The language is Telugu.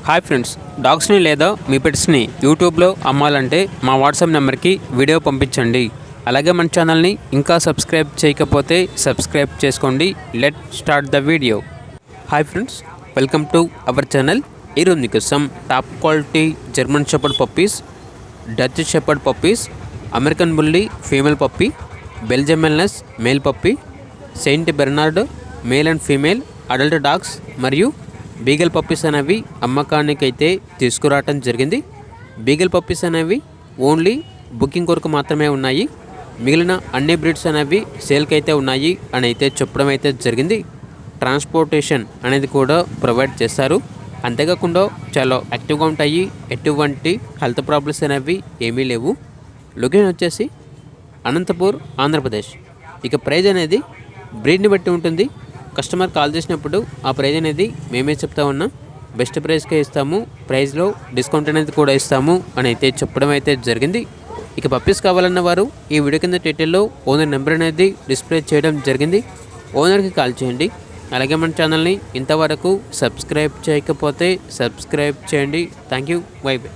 హాయ్ ఫ్రెండ్స్, డాగ్స్ని లేదా మీ పెట్స్ని యూట్యూబ్లో అమ్మాలంటే మా వాట్సాప్ నెంబర్కి వీడియో పంపించండి. అలాగే మన ఛానల్ని ఇంకా సబ్స్క్రైబ్ చేయకపోతే సబ్స్క్రైబ్ చేసుకోండి. Let start the video. Hi friends, welcome to our channel. ఈరోజు మీకోసం top quality German shepherd puppies, Dutch shepherd puppies, American bully female puppy, Belgium Malinois male puppy, Saint Bernard male and female adult dogs మరియు బీగల్ పప్పీస్ అనేవి అమ్మకానికి అయితే తీసుకురావటం జరిగింది. బీగల్ పప్పీస్ అనేవి ఓన్లీ బుకింగ్ కొరకు మాత్రమే ఉన్నాయి. మిగిలిన అన్ని బ్రీడ్స్ అనేవి సేల్కి అయితే ఉన్నాయి అని అయితే చెప్పడం అయితే జరిగింది. ట్రాన్స్పోర్టేషన్ అనేది కూడా ప్రొవైడ్ చేస్తారు. అంతేకాకుండా చాలా యాక్టివ్గా ఉంటాయి. ఎటువంటి హెల్త్ ప్రాబ్లమ్స్ అనేవి ఏమీ లేవు. లొకేషన్ వచ్చేసి అనంతపూర్, ఆంధ్రప్రదేశ్. ఇక ప్రైజ్ అనేది బ్రీడ్ని బట్టి ఉంటుంది. కస్టమర్ కాల్ చేసినప్పుడు ఆ ప్రైజ్ అనేది మేమే చెప్తా ఉన్నాం. బెస్ట్ ప్రైస్కే ఇస్తాము, ప్రైస్లో డిస్కౌంట్ అనేది కూడా ఇస్తాము అని అయితే చెప్పడం అయితే జరిగింది. ఇక పప్పీస్ కావాలన్న వారు ఈ వీడియో కింద టైటిల్లో ఓనర్ నెంబర్ అనేది డిస్ప్లే చేయడం జరిగింది. ఓనర్కి కాల్ చేయండి. అలాగే మన ఛానల్ని ఇంతవరకు సబ్స్క్రైబ్ చేయకపోతే సబ్స్క్రైబ్ చేయండి. Thank you. By by.